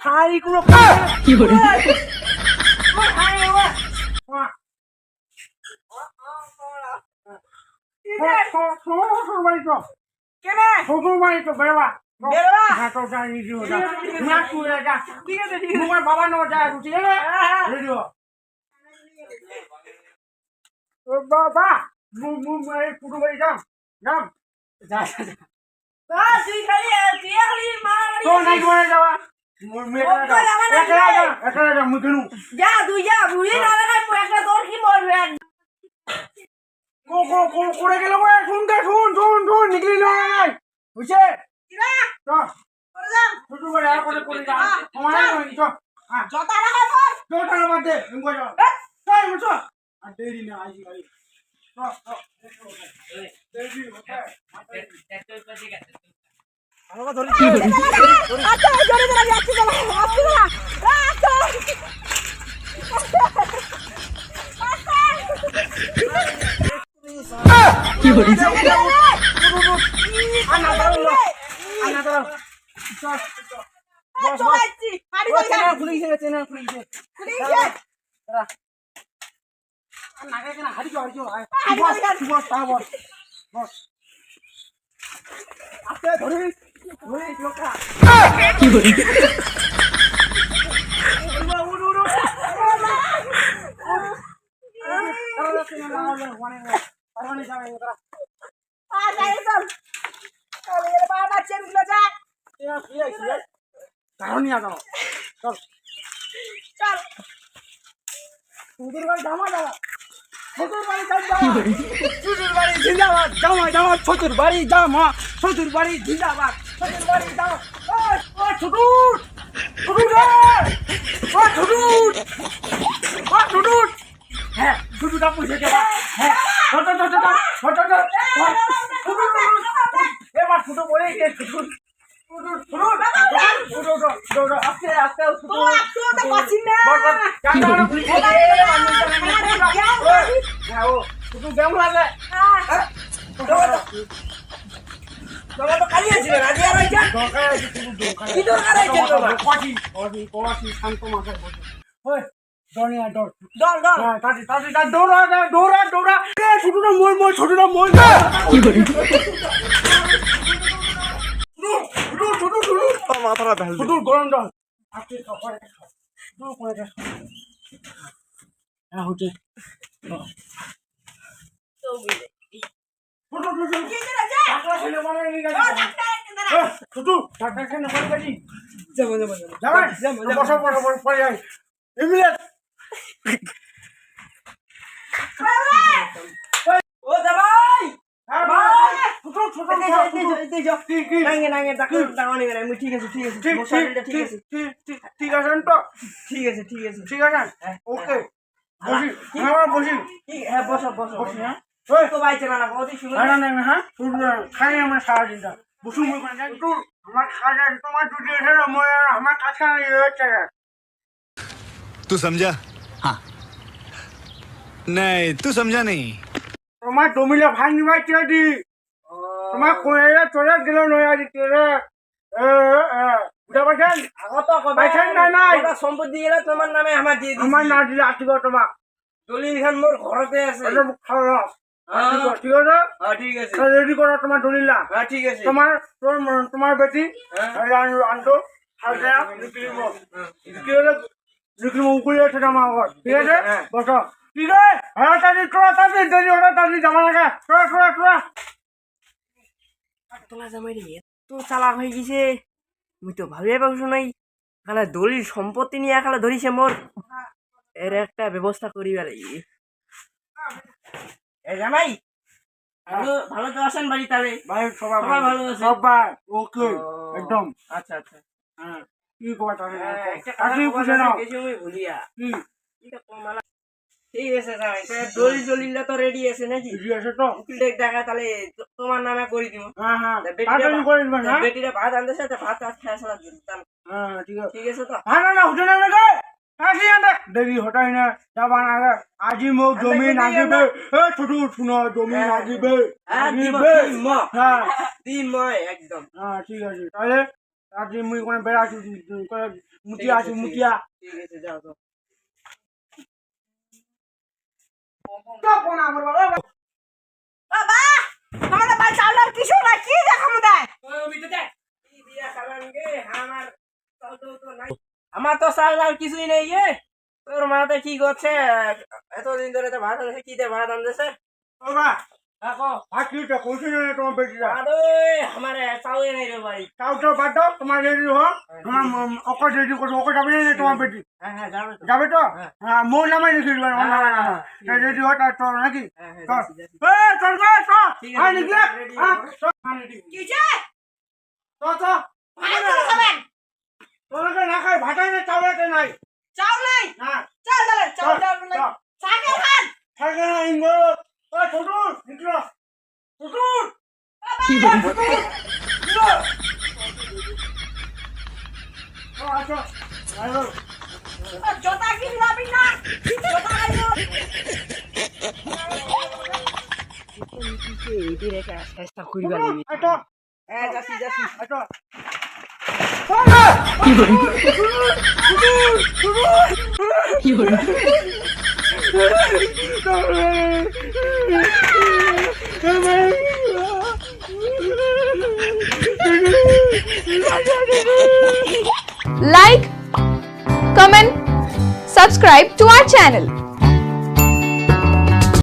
High কোনো কি করে বাবা নো যায় ঠিক আছে বাবা পুরো বাড়ি যাও যাও যা করে গেল শুনতে শুন শুন শুন নিকলি নাই বুঝছে শুরু করে আর করে করে যা তোমার জতা লাগাই বল জোটা মধ্যে তুমি যাও চল মুছো আর দেরি না আইছি গাড়ি আচ্ছা জোরে জোরে যাচ্ছি চলো আসছি না কি করে আনা দাও আনা দাও চল চলাইছি পানি কই যা খুলে গেছে চেনা খুলে গেছে দাঁড়া নাকে কেন হাড়ি যাও বস তা বস বস আস্তে ধরে ধরে লোকা কি করে শ্বশুর বাড়ি জামা শ্বশুর বাড়ি জিন্দাবাদ শ্বশুর বাড়ি জামা ছুটুট ছুটুট হ্যাঁ ছুটুটা পুষে দেবা হ্যাঁ এবার ছোটো বলে ছুটুট আস্তে আস্তে কেমন লাগে শান্ত মাথায় ছোটটা মই কি করে মাথাটা গরম জল হচ্ছে ঠিক আছে ওকে বসি হ্যাঁ বসো হ্যাঁ তো ভাই চেনা না কত শুনো না হ্যাঁ খাই আমরা সারা দিনটা বসু মই আমার খাজা তোমার দুধ এসে আমার কাছে হচ্ছে तू समझा हाँ नहीं तू समझा नहीं তোমার জমিলে ভাঙি ভাই দি তোমার কোয়েলে চলে গেল নয় আজি তেরে বুঝা পাইছেন আগত পাইছেন না সম্পত্তি এলে তোমার নামে আমার দিয়ে দিই আমার না দিলে আটিব তোমাক দলিল খান মোর ঘরতে আছে ঠিক আছে ঠিক আছে রেডি করো তোমার দলিলা হ্যাঁ ঠিক আছে তোমার বেটি আনতো হালকা লিখিব উকুলি আছে জামা আগত ঠিক আছে বসো ঠিক আছে হ্যাঁ তাড়াতাড়ি দেরি ওটা তাড়াতাড়ি জামা লাগে তোরা তোলা জামাই রে তো চালাক হয়ে গেছে মুই তো ভাবিয়ে পাবছো নাই খালা দলিল সম্পত্তি নিয়ে খালা ধরিছে মোর এর একটা ব্যবস্থা করিবার লাগি এ জামাই ভালো তো আছেন বাড়ি তাহলে ভাই সবাই ভালো আছে সবাই ওকে একদম আচ্ছা আচ্ছা হ্যাঁ কি কথা আপনি বুঝে নাও ভুলিয়া কি ঠিক আছে জামাই দলিলটা তো রেডি আছে নাকি রেডি আছে তো উকিলটা দেখা তাহলে তোমার নামে করে দিব হ্যাঁ তাড়াতাড়ি করে দিবেন না বেটিরা ভাত আনতে সাথে ভাত খায় সারা দিন হ্যাঁ ঠিক আছে ঠিক আছে তো না উঠে না আসি আন্দা দেরি হটাই না যাবান আগে আজি মোক জমি নাগিবে এ ছোট শুনো জমি নাগিবে নাগিবে হ্যাঁ একদম হ্যাঁ ঠিক আছে তাহলে আজি মুই কোন বেড়া করে মুটিয়া আছি মুটিয়া ঠিক আছে যাও তো তো কোন আমার বাবা বাবা আমাদের বাড়ি চাউল আর কিছু নাই কি দেখাবো দেয় আমার তো চাল আর কিছুই নেই গে তোর মাতে কি করছে এতদিন ধরে তো ভাত আনছে কি দে ভাত আনছে বাবা দেখো হাকিটা কোথায় না তোমার বেটিরা আরে আমার চাউলে নেই রে ভাই তাও তো বাদ দাও তোমার রেডি হো তোমার ওকে রেডি করো ওকে যাবে না তোমার বেটি হ্যাঁ হ্যাঁ যাবে তো যাবে তো হ্যাঁ মোর নামে লিখে দিবেন ওর নামে না রেডি হো তার তো নাকি হ্যাঁ হ্যাঁ চল যাচ্ছি, যাচ্ছি। এ চল গো তো ঠিক হ্যাঁ আছে, নিকলে ready হ্যাঁ হবো। চল হ্যাঁ রেডি কি যে তো তো ভাই করে খাবেন তোমাকে না খাই ভাটাই না চাউলেতে নাই চাউল নাই হ্যাঁ চাল চাল চাউল চাউল নাই সাকে খান থাকে না ইঙ্গো ও ছোট নিকলো ছোট কি hore ও আচ্ছা আইলো জোতা কি লাবি না জোতা আইলো এটি রেখে চেষ্টা করিবা লাগবে আচ্ছা হ্যাঁ যাচ্ছি যাচ্ছি আচ্ছা কি hore কি hore Like, comment, subscribe to our channel.